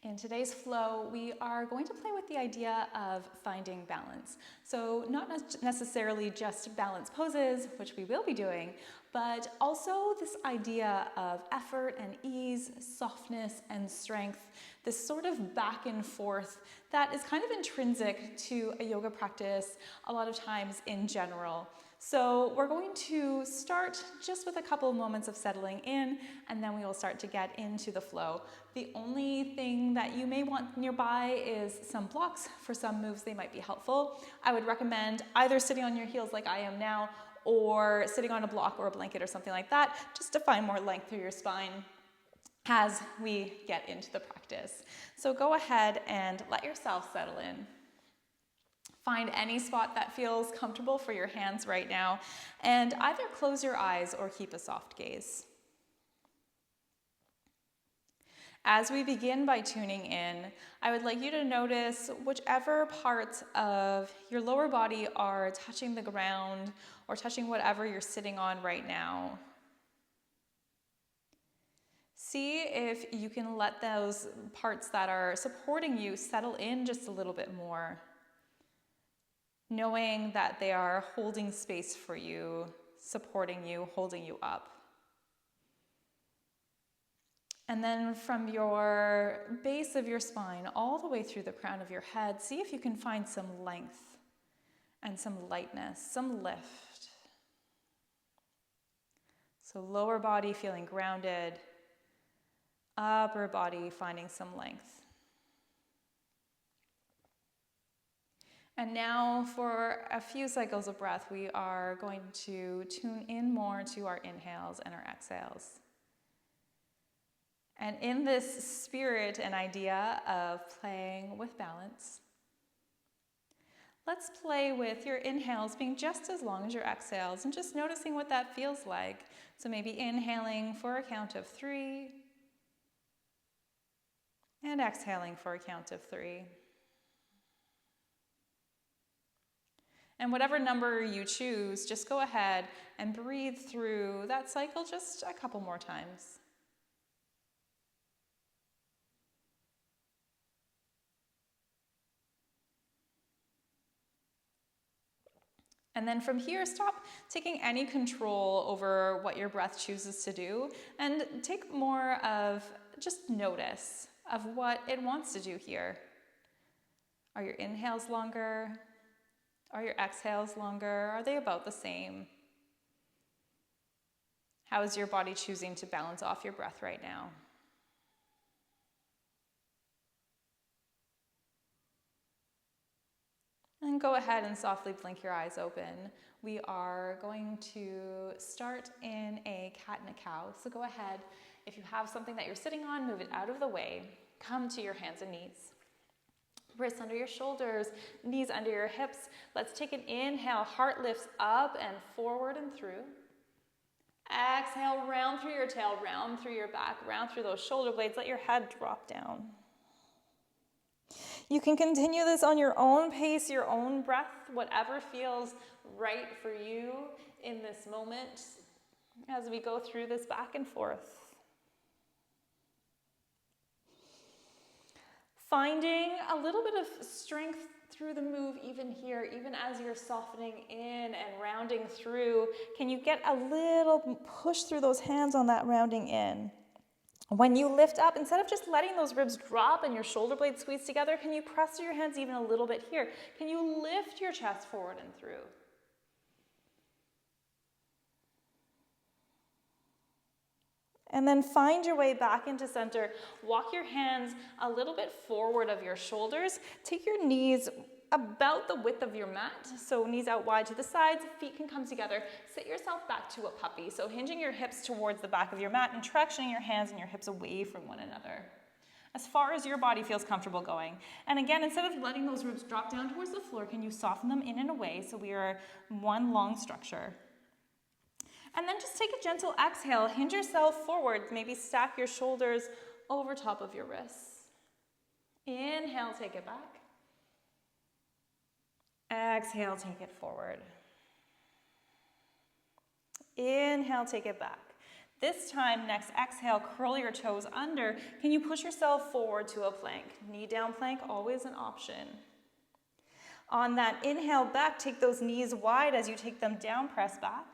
In today's flow, we are going to play with the idea of finding balance. So not necessarily just balance poses, which we will be doing, but also this idea of effort and ease, softness and strength, this sort of back and forth that is kind of intrinsic to a yoga practice a lot of times in general. So we're going to start just with a couple of moments of settling in, and then we will start to get into the flow. The only thing that you may want nearby is some blocks. For some moves, they might be helpful. I would recommend either sitting on your heels like I am now, or sitting on a block or a blanket or something like that, just to find more length through your spine as we get into the practice. So go ahead and let yourself settle in. Find any spot that feels comfortable for your hands right now, and either close your eyes or keep a soft gaze. As we begin by tuning in, I would like you to notice whichever parts of your lower body are touching the ground or touching whatever you're sitting on right now. See if you can let those parts that are supporting you settle in just a little bit more, knowing that they are holding space for you, supporting you, holding you up. And then from your base of your spine all the way through the crown of your head, see if you can find some length and some lightness, some lift. So lower body feeling grounded, upper body finding some length. And now for a few cycles of breath, we are going to tune in more to our inhales and our exhales. And in this spirit and idea of playing with balance, let's play with your inhales being just as long as your exhales and just noticing what that feels like. So maybe inhaling for a count of 3 and exhaling for a count of 3. And whatever number you choose, just go ahead and breathe through that cycle just a couple more times. And then from here, stop taking any control over what your breath chooses to do and take more of just notice of what it wants to do here. Are your inhales longer? Are your exhales longer? Are they about the same? How is your body choosing to balance off your breath right now? And go ahead and softly blink your eyes open. We are going to start in a cat and a cow. So go ahead, if you have something that you're sitting on, move it out of the way. Come to your hands and knees. Wrists under your shoulders, knees under your hips. Let's take an inhale, heart lifts up and forward and through. Exhale, round through your tail, round through your back, round through those shoulder blades. Let your head drop down. You can continue this on your own pace, your own breath, whatever feels right for you in this moment as we go through this back and forth. Finding a little bit of strength through the move even here, even as you're softening in and rounding through. Can you get a little push through those hands on that rounding in? When you lift up, instead of just letting those ribs drop and your shoulder blades squeeze together, can you press through your hands even a little bit here? Can you lift your chest forward and through? And then find your way back into center. Walk your hands a little bit forward of your shoulders. Take your knees about the width of your mat. So knees out wide to the sides, feet can come together. Sit yourself back to a puppy. So hinging your hips towards the back of your mat and tractioning your hands and your hips away from one another, as far as your body feels comfortable going. And again, instead of letting those ribs drop down towards the floor, can you soften them in and away so we are one long structure? And then just take a gentle exhale, hinge yourself forward, maybe stack your shoulders over top of your wrists. Inhale, take it back. Exhale, take it forward. Inhale, take it back. This time, next exhale, curl your toes under. Can you push yourself forward to a plank? Knee down plank, always an option. On that inhale back, take those knees wide as you take them down, press back.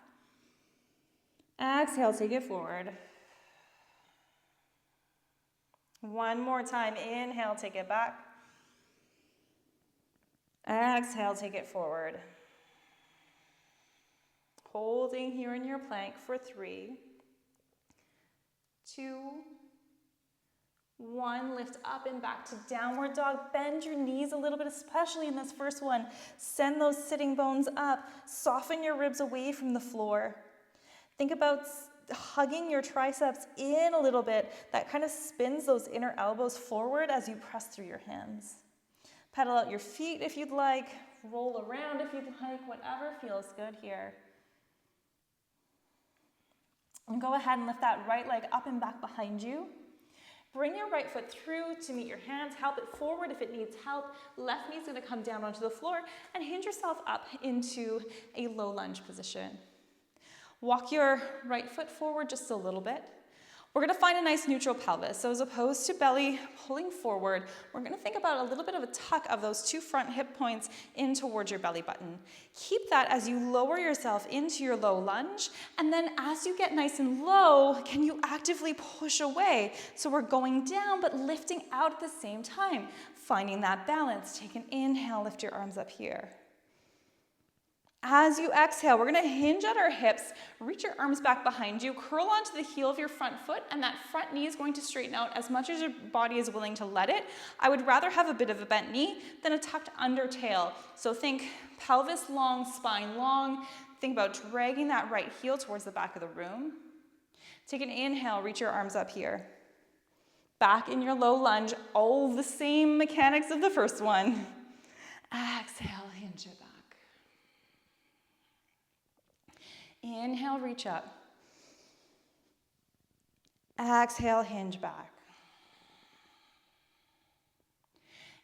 Exhale, take it forward. One more time, inhale, take it back. Exhale, take it forward. Holding here in your plank for 3, 2, 1. Lift up and back to downward dog. Bend your knees a little bit, especially in this first one. Send those sitting bones up. Soften your ribs away from the floor. Think about hugging your triceps in a little bit. That kind of spins those inner elbows forward as you press through your hands. Pedal out your feet if you'd like. Roll around if you'd like. Whatever feels good here. And go ahead and lift that right leg up and back behind you. Bring your right foot through to meet your hands. Help it forward if it needs help. Left knee's going to come down onto the floor and hinge yourself up into a low lunge position. Walk your right foot forward just a little bit. We're going to find a nice neutral pelvis. So as opposed to belly pulling forward, we're going to think about a little bit of a tuck of those 2 front hip points in towards your belly button. Keep that as you lower yourself into your low lunge. And then as you get nice and low, can you actively push away? So we're going down but lifting out at the same time. Finding that balance. Take an inhale, lift your arms up here. As you exhale, we're going to hinge at our hips, reach your arms back behind you, curl onto the heel of your front foot, and that front knee is going to straighten out as much as your body is willing to let it. I would rather have a bit of a bent knee than a tucked under tail. So think pelvis long, spine long. Think about dragging that right heel towards the back of the room. Take an inhale, reach your arms up here. Back in your low lunge, all the same mechanics of the first one. Exhale, hinge it back. Inhale, reach up. Exhale, hinge back.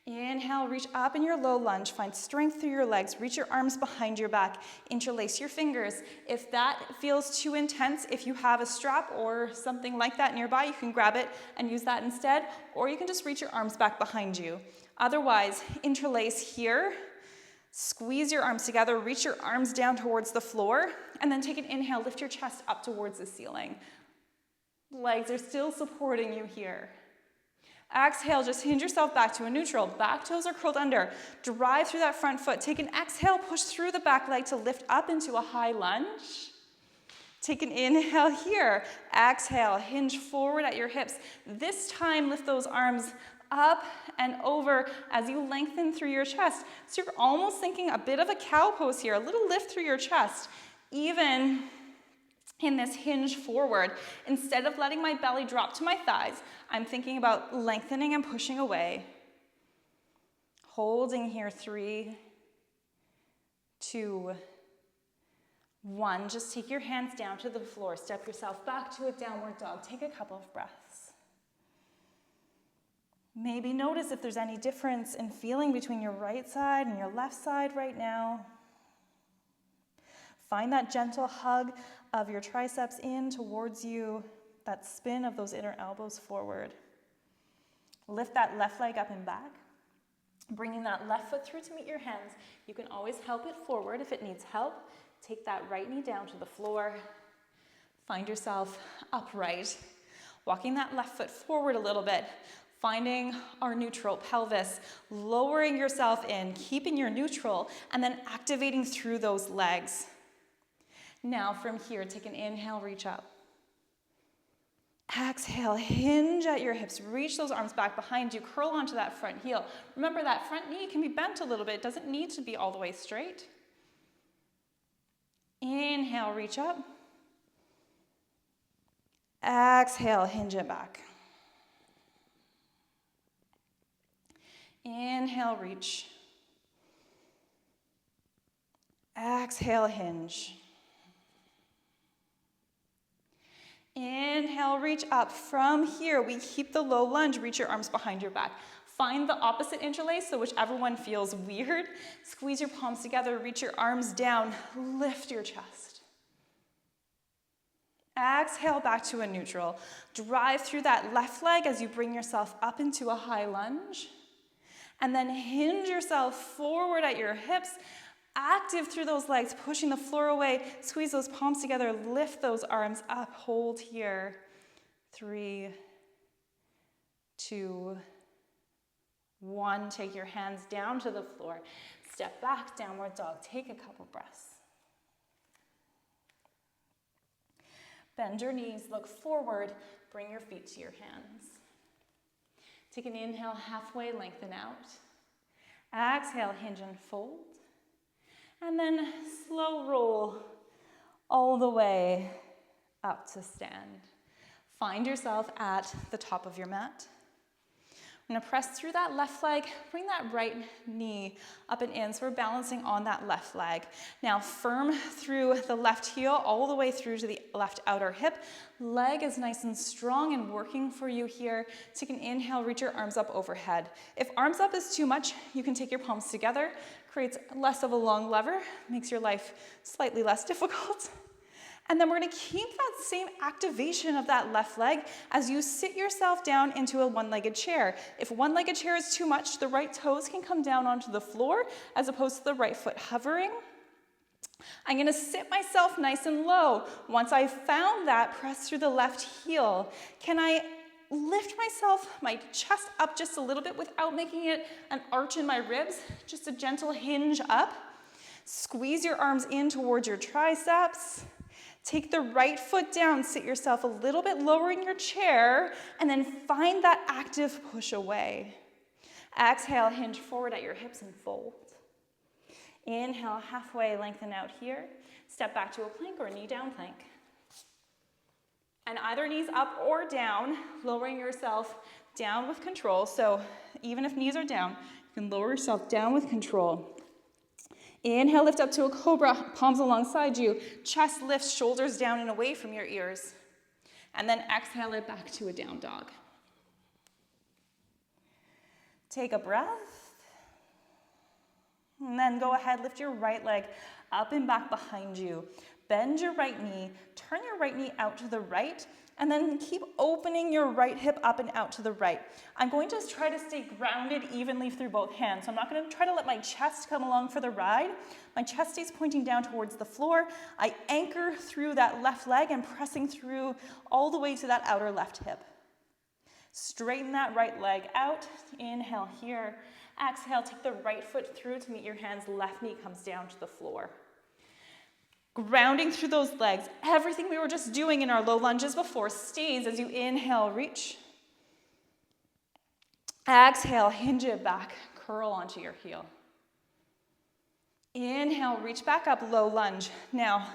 Inhale, reach up in your low lunge. Find strength through your legs. Reach your arms behind your back. Interlace your fingers. If that feels too intense, if you have a strap or something like that nearby, you can grab it and use that instead, or you can just reach your arms back behind you. Otherwise, interlace here. Squeeze your arms together, reach your arms down towards the floor, and then take an inhale, lift your chest up towards the ceiling. Legs are still supporting you here. Exhale, just hinge yourself back to a neutral. Back toes are curled under. Drive through that front foot. Take an exhale, push through the back leg to lift up into a high lunge. Take an inhale here. Exhale, hinge forward at your hips. This time, lift those arms up and over as you lengthen through your chest. So you're almost thinking a bit of a cow pose here, a little lift through your chest, even in this hinge forward. Instead of letting my belly drop to my thighs, I'm thinking about lengthening and pushing away. Holding here, 3, 2, 1. Just take your hands down to the floor. Step yourself back to a downward dog. Take a couple of breaths. Maybe notice if there's any difference in feeling between your right side and your left side right now. Find that gentle hug of your triceps in towards you, that spin of those inner elbows forward. Lift that left leg up and back, bringing that left foot through to meet your hands. You can always help it forward if it needs help. Take that right knee down to the floor. Find yourself upright. Walking that left foot forward a little bit. Finding our neutral pelvis, lowering yourself in, keeping your neutral, and then activating through those legs. Now from here, take an inhale, reach up. Exhale, hinge at your hips, reach those arms back behind you, curl onto that front heel. Remember that front knee can be bent a little bit, it doesn't need to be all the way straight. Inhale, reach up. Exhale, hinge it back. Inhale, reach. Exhale, hinge. Inhale, reach up. From here, we keep the low lunge. Reach your arms behind your back. Find the opposite interlace, so whichever one feels weird. Squeeze your palms together, reach your arms down, lift your chest. Exhale back to a neutral. Drive through that left leg as you bring yourself up into a high lunge. And then hinge yourself forward at your hips, active through those legs, pushing the floor away. Squeeze those palms together, lift those arms up, hold here. 3, 2, 1. Take your hands down to the floor. Step back, downward dog. Take a couple breaths. Bend your knees, look forward, bring your feet to your hands. Take an inhale, halfway, lengthen out. Exhale, hinge and fold. And then slow roll all the way up to stand. Find yourself at the top of your mat. I'm gonna press through that left leg, bring that right knee up and in, so we're balancing on that left leg. Now firm through the left heel all the way through to the left outer hip. Leg is nice and strong and working for you here. Take an inhale, reach your arms up overhead. If arms up is too much, you can take your palms together. Creates less of a long lever, makes your life slightly less difficult. And then we're gonna keep that same activation of that left leg as you sit yourself down into a one-legged chair. If one-legged chair is too much, the right toes can come down onto the floor as opposed to the right foot hovering. I'm gonna sit myself nice and low. Once I've found that, press through the left heel. Can I lift myself, my chest up just a little bit without making it an arch in my ribs? Just a gentle hinge up. Squeeze your arms in towards your triceps. Take the right foot down, sit yourself a little bit lower in your chair, and then find that active push away. Exhale, hinge forward at your hips and fold. Inhale, halfway, lengthen out here. Step back to a plank or a knee down plank. And either knees up or down, lowering yourself down with control. So even if knees are down, you can lower yourself down with control. Inhale, lift up to a cobra, palms alongside you. Chest lifts, shoulders down and away from your ears. And then exhale it back to a down dog. Take a breath. And then go ahead, lift your right leg up and back behind you. Bend your right knee, turn your right knee out to the right, and then keep opening your right hip up and out to the right. I'm going to try to stay grounded evenly through both hands. So I'm not going to try to let my chest come along for the ride. My chest stays pointing down towards the floor. I anchor through that left leg and pressing through all the way to that outer left hip. Straighten that right leg out. Inhale here. Exhale, take the right foot through to meet your hands. Left knee comes down to the floor. Grounding through those legs. Everything we were just doing in our low lunges before stays as you inhale, reach. Exhale, hinge it back, curl onto your heel. Inhale, reach back up, low lunge. Now,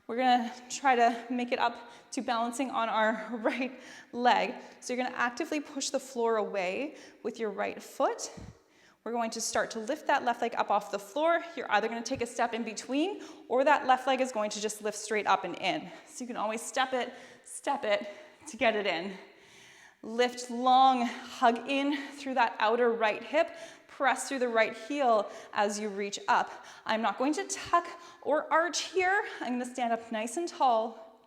we're gonna try to make it up to balancing on our right leg. So you're gonna actively push the floor away with your right foot. We're going to start to lift that left leg up off the floor. You're either going to take a step in between, or that left leg is going to just lift straight up and in. So you can always step it to get it in. Lift long, hug in through that outer right hip, press through the right heel as you reach up. I'm not going to tuck or arch here. I'm going to stand up nice and tall.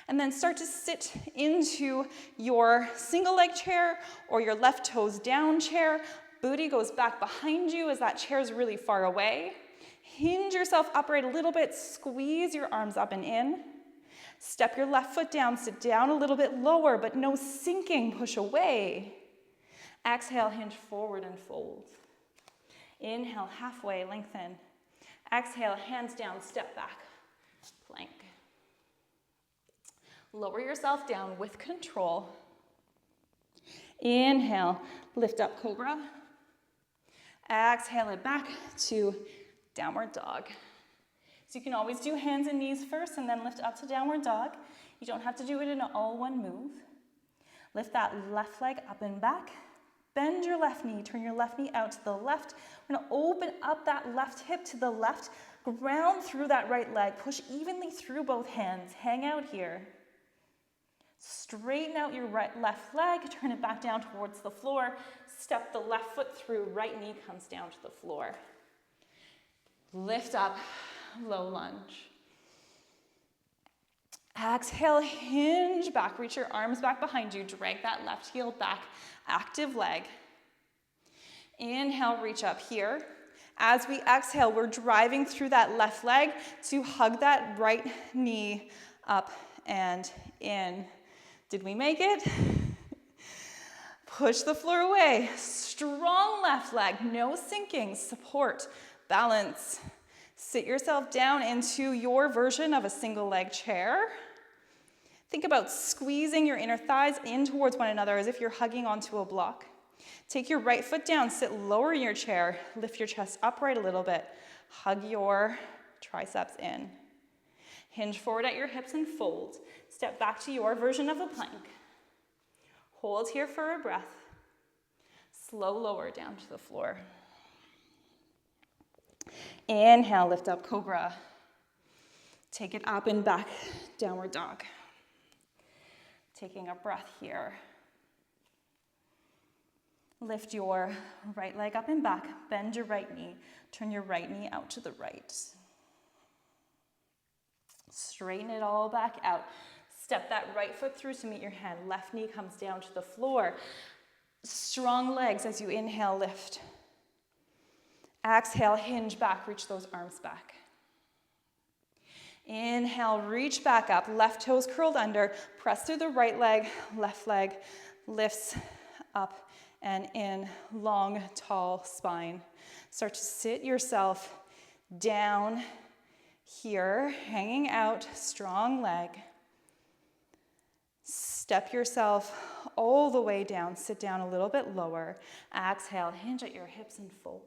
And then start to sit into your single leg chair or your left toes down chair. Booty goes back behind you as that chair is really far away. Hinge yourself upright a little bit, squeeze your arms up and in. Step your left foot down, sit down a little bit lower, but no sinking, push away. Exhale, hinge forward and fold. Inhale, halfway, lengthen. Exhale, hands down, step back, plank. Lower yourself down with control. Inhale, lift up cobra. Exhale it back to downward dog. So you can always do hands and knees first and then lift up to downward dog. You don't have to do it in an all one move. Lift that left leg up and back. Bend your left knee, turn your left knee out to the left. We're gonna open up that left hip to the left, ground through that right leg, push evenly through both hands, hang out here. Straighten out your left leg, turn it back down towards the floor, step the left foot through, right knee comes down to the floor. Lift up, low lunge. Exhale, hinge back, reach your arms back behind you, drag that left heel back, active leg. Inhale, reach up here. As we exhale, we're driving through that left leg to hug that right knee up and in. Did we make it? Push the floor away. Strong left leg, no sinking, support, balance. Sit yourself down into your version of a single leg chair. Think about squeezing your inner thighs in towards one another as if you're hugging onto a block. Take your right foot down, sit lower in your chair, lift your chest upright a little bit, hug your triceps in. Hinge forward at your hips and fold. Step back to your version of a plank. Hold here for a breath. Slow lower down to the floor. Inhale, lift up, cobra. Take it up and back, downward dog. Taking a breath here. Lift your right leg up and back, bend your right knee, turn your right knee out to the right. Straighten it all back out. Step that right foot through to meet your hand. Left knee comes down to the floor. Strong legs as you inhale, lift. Exhale, hinge back, reach those arms back. Inhale, reach back up, left toes curled under, press through the right leg, left leg lifts up and in, long, tall spine. Start to sit yourself down here, hanging out, strong leg. Step yourself all the way down, sit down a little bit lower. Exhale, hinge at your hips and fold.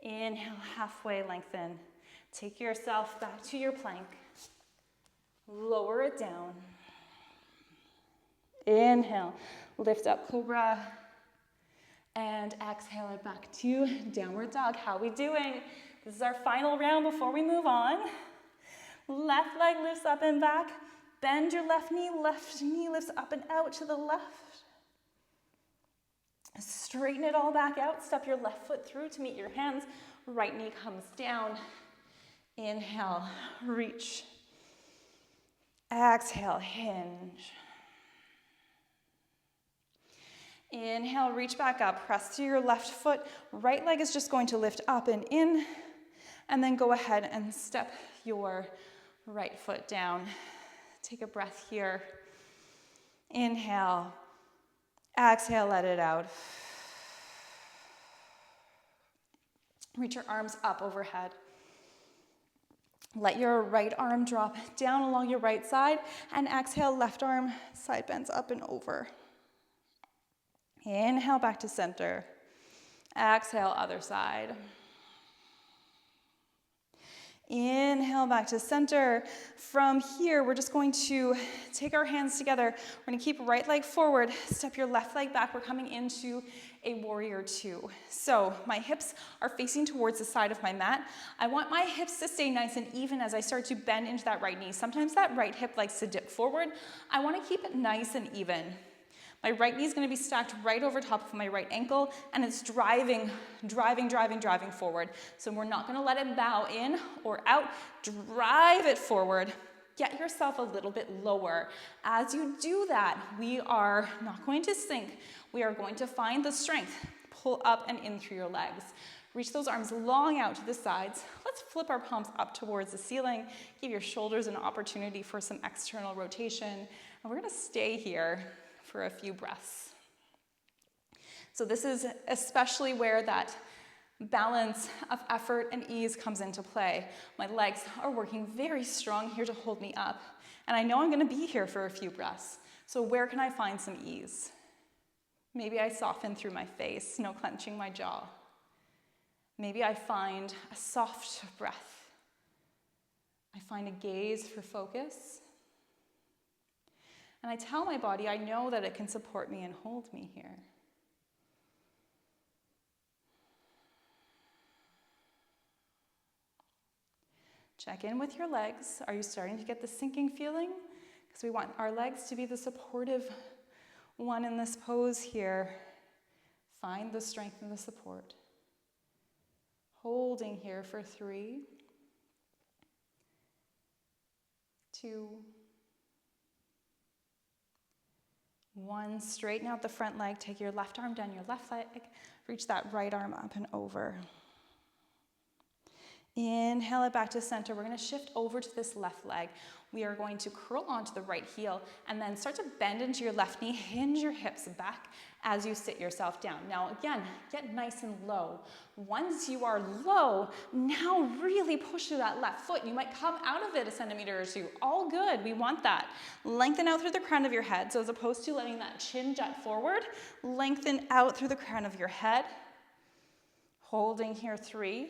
Inhale, halfway lengthen. Take yourself back to your plank. Lower it down. Inhale, lift up, cobra. And exhale it back to downward dog. How are we doing? This is our final round before we move on. Left leg lifts up and back. Bend your left knee lifts up and out to the left. Straighten it all back out. Step your left foot through to meet your hands. Right knee comes down. Inhale, reach. Exhale, hinge. Inhale, reach back up. Press to your left foot. Right leg is just going to lift up and in. And then go ahead and step your right foot down. Take a breath here. Inhale. Exhale, let it out. Reach your arms up overhead. Let your right arm drop down along your right side. And exhale, left arm side bends up and over. Inhale, back to center. Exhale, other side. Inhale, back to center. From here, we're just going to take our hands together. We're going to keep right leg forward. Step your left leg back. We're coming into a warrior two. So my hips are facing towards the side of my mat. I want my hips to stay nice and even as I start to bend into that right knee. Sometimes that right hip likes to dip forward. I want to keep it nice and even. My right knee is going to be stacked right over top of my right ankle, and it's driving forward. So we're not going to let it bow in or out. Drive it forward. Get yourself a little bit lower. As you do that, we are not going to sink. We are going to find the strength. Pull up and in through your legs. Reach those arms long out to the sides. Let's flip our palms up towards the ceiling. Give your shoulders an opportunity for some external rotation. And we're going to stay here for a few breaths. So this is especially where that balance of effort and ease comes into play. My legs are working very strong here to hold me up, and I know I'm going to be here for a few breaths. So where can I find some ease? Maybe I soften through my face, no clenching my jaw. Maybe I find a soft breath. I find a gaze for focus. And I tell my body I know that it can support me and hold me here. Check in with your legs. Are you starting to get the sinking feeling? Because we want our legs to be the supportive one in this pose here. Find the strength and the support. Holding here for 3, 2, 1. Straighten out the front leg. Take your left arm down your left leg. Reach that right arm up and over. Inhale it back to center. We're going to shift over to this left leg. We are going to curl onto the right heel and then start to bend into your left knee. Hinge your hips back as you sit yourself down. Now again, get nice and low. Once you are low, now really push through that left foot. You might come out of it a centimeter or two. All good. We want that. Lengthen out through the crown of your head. So as opposed to letting that chin jut forward, lengthen out through the crown of your head. Holding here, 3,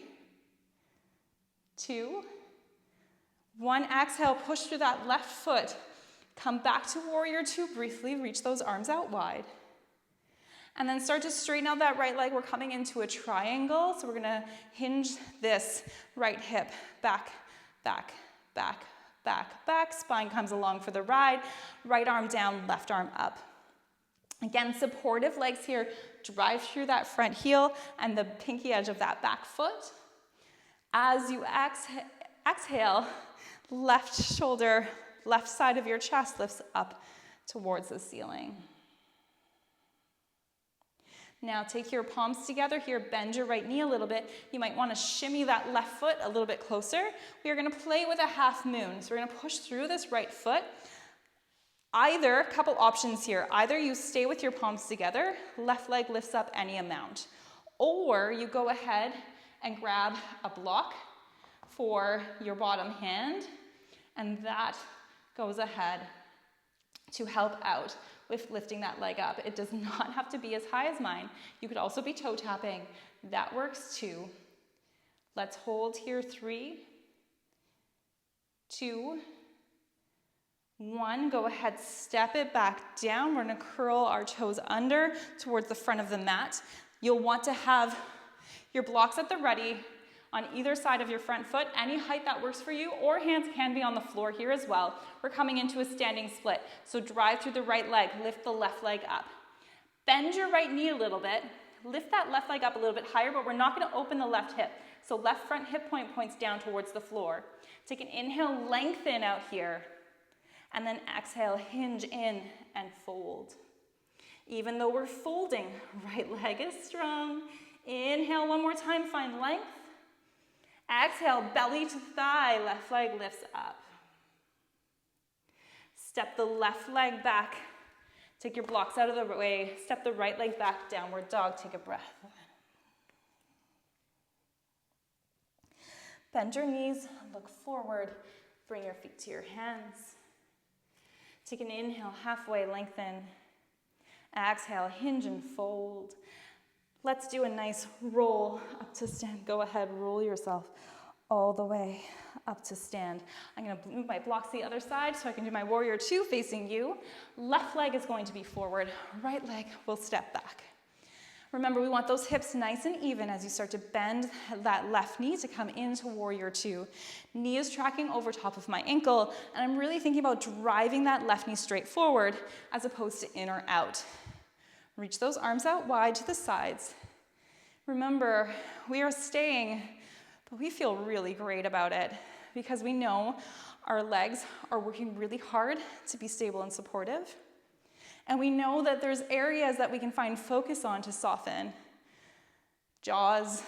2, 1. Exhale, push through that left foot. Come back to warrior 2 briefly. Reach those arms out wide. And then start to straighten out that right leg. We're coming into a triangle. So we're going to hinge this right hip back, back, back, back, back. Spine comes along for the ride. Right arm down, left arm up. Again, supportive legs here. Drive through that front heel and the pinky edge of that back foot. As you exhale, left shoulder, left side of your chest lifts up towards the ceiling. Now take your palms together here, bend your right knee a little bit. You might want to shimmy that left foot a little bit closer. We are going to play with a half moon. So we're going to push through this right foot. Either, a couple options here. Either you stay with your palms together, left leg lifts up any amount. Or you go ahead and grab a block for your bottom hand, and that goes ahead to help out with lifting that leg up. It does not have to be as high as mine. You could also be toe tapping. That works too. Let's hold here, 3, 2, 1. Go ahead, step it back down. We're gonna curl our toes under towards the front of the mat. You'll want to have your blocks at the ready on either side of your front foot, any height that works for you, or hands can be on the floor here as well. We're coming into a standing split. So drive through the right leg, lift the left leg up. Bend your right knee a little bit, lift that left leg up a little bit higher, but we're not gonna open the left hip. So left front hip point points down towards the floor. Take an inhale, lengthen out here, and then exhale, hinge in and fold. Even though we're folding, right leg is strong. Inhale one more time, find length. Exhale, belly to thigh, left leg lifts up. Step the left leg back. Take your blocks out of the way. Step the right leg back, downward dog, take a breath. Bend your knees, look forward, bring your feet to your hands. Take an inhale, halfway, lengthen. Exhale, hinge and fold. Let's do a nice roll up to stand. Go ahead, roll yourself all the way up to stand. I'm gonna move my blocks to the other side so I can do my warrior 2 facing you. Left leg is going to be forward. Right leg will step back. Remember, we want those hips nice and even as you start to bend that left knee to come into warrior 2. Knee is tracking over top of my ankle, and I'm really thinking about driving that left knee straight forward as opposed to in or out. Reach those arms out wide to the sides. Remember, we are staying, but we feel really great about it because we know our legs are working really hard to be stable and supportive. And we know that there's areas that we can find focus on to soften. Jaws,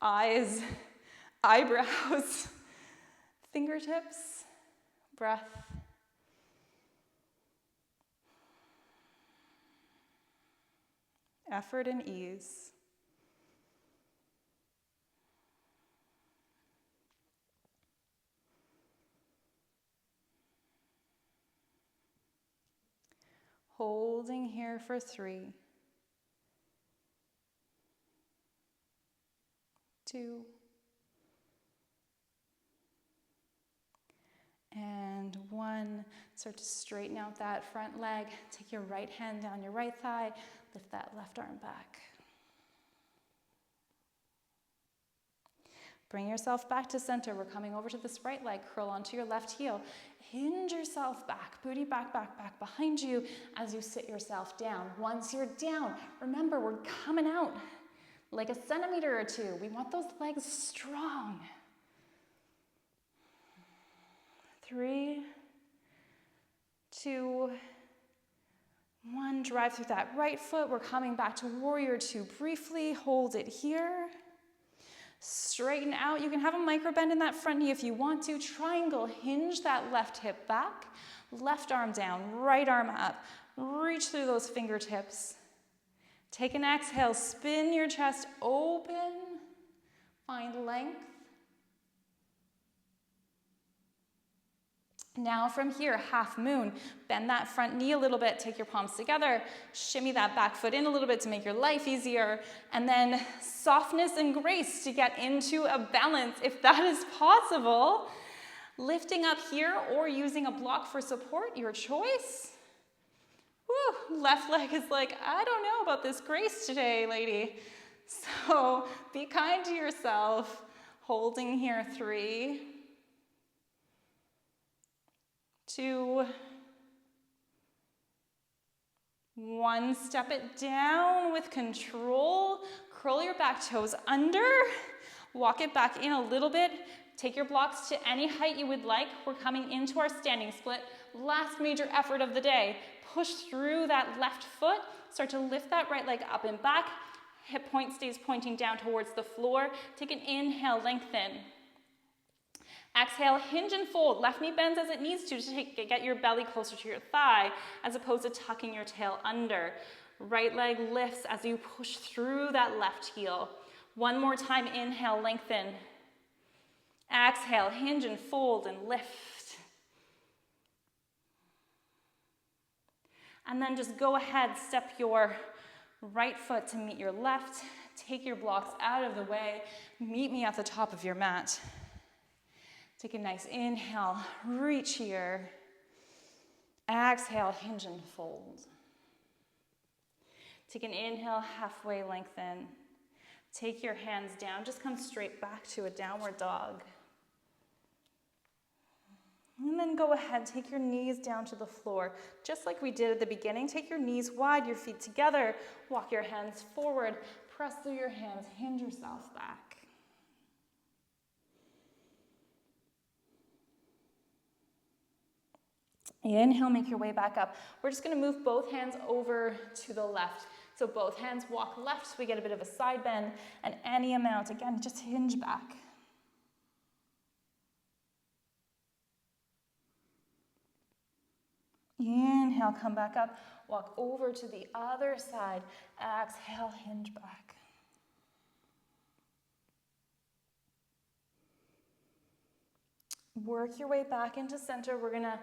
eyes, eyebrows, fingertips, breath. Effort and ease. Holding here for 3, 2, and 1. Start to straighten out that front leg. Take your right hand down your right thigh. Lift that left arm back. Bring yourself back to center. We're coming over to this right leg. Curl onto your left heel. Hinge yourself back. Booty back, back, back behind you as you sit yourself down. Once you're down, remember we're coming out like a centimeter or 2. We want those legs strong. 3, 2, 1. Drive through that right foot. We're coming back to warrior 2 briefly. Hold it here. Straighten out. You can have a micro bend in that front knee if you want to. Triangle, hinge that left hip back. Left arm down, right arm up. Reach through those fingertips. Take an exhale, spin your chest open. Find length. Now from here, half moon. Bend that front knee a little bit, take your palms together, shimmy that back foot in a little bit to make your life easier, and then softness and grace to get into a balance if that is possible. Lifting up here or using a block for support, your choice. Woo, left leg is like, I don't know about this grace today, lady. So be kind to yourself. Holding here, 3, 2, 1. Step it down with control. Curl your back toes under. Walk it back in a little bit. Take your blocks to any height you would like. We're coming into our standing split. Last major effort of the day. Push through that left foot. Start to lift that right leg up and back. Hip point stays pointing down towards the floor. Take an inhale, lengthen. Exhale, hinge and fold. Left knee bends as it needs to get your belly closer to your thigh as opposed to tucking your tail under. Right leg lifts as you push through that left heel. One more time, inhale, lengthen. Exhale, hinge and fold and lift. And then just go ahead, step your right foot to meet your left. Take your blocks out of the way. Meet me at the top of your mat. Take a nice inhale, reach here. Exhale, hinge and fold. Take an inhale, halfway lengthen. Take your hands down, just come straight back to a downward dog. And then go ahead, take your knees down to the floor. Just like we did at the beginning, take your knees wide, your feet together. Walk your hands forward, press through your hands, hinge yourself back. Inhale, make your way back up. We're just gonna move both hands over to the left. So both hands walk left, so we get a bit of a side bend, and any amount, again, just hinge back. Inhale, come back up, walk over to the other side. Exhale, hinge back. Work your way back into center. We're gonna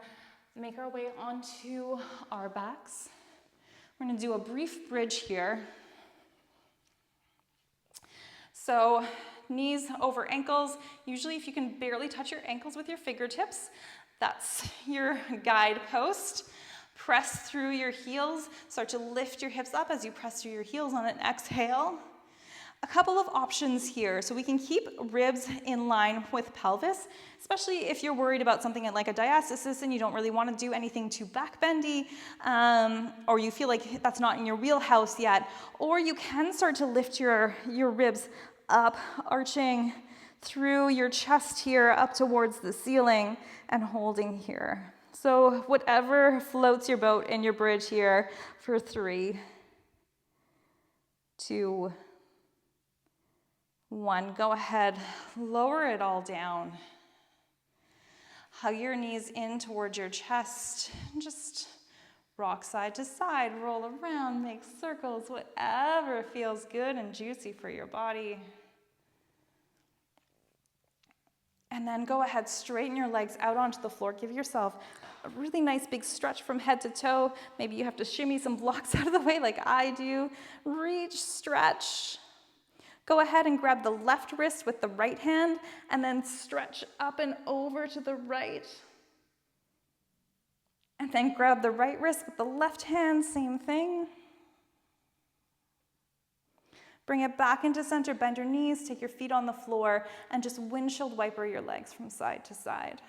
make our way onto our backs. We're gonna do a brief bridge here. So knees over ankles. Usually if you can barely touch your ankles with your fingertips, that's your guide post. Press through your heels. Start to lift your hips up as you press through your heels on an exhale. A couple of options here. So we can keep ribs in line with pelvis, especially if you're worried about something like a diastasis and you don't really want to do anything too back bendy, or you feel like that's not in your wheelhouse yet. Or you can start to lift your ribs up, arching through your chest here up towards the ceiling and holding here. So whatever floats your boat in your bridge here for 3, 2, 1. Go ahead, lower it all down. Hug your knees in towards your chest. Just rock side to side, roll around, make circles, whatever feels good and juicy for your body. And then go ahead, straighten your legs out onto the floor. Give yourself a really nice big stretch from head to toe. Maybe you have to shimmy some blocks out of the way like I do. Reach, stretch. Go ahead and grab the left wrist with the right hand and then stretch up and over to the right. And then grab the right wrist with the left hand, same thing. Bring it back into center, bend your knees, take your feet on the floor, and just windshield wiper your legs from side to side.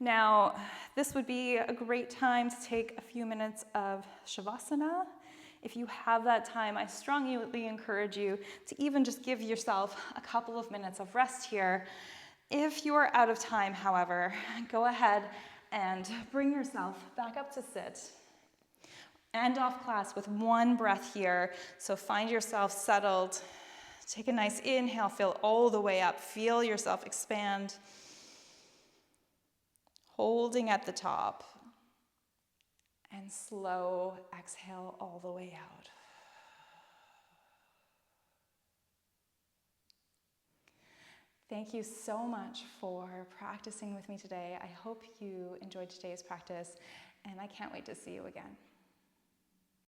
Now, this would be a great time to take a few minutes of Shavasana. If you have that time, I strongly encourage you to even just give yourself a couple of minutes of rest here. If you are out of time, however, go ahead and bring yourself back up to sit. End off class with one breath here. So find yourself settled. Take a nice inhale, fill all the way up. Feel yourself expand. Holding at the top. And slow exhale all the way out. Thank you so much for practicing with me today. I hope you enjoyed today's practice, and I can't wait to see you again.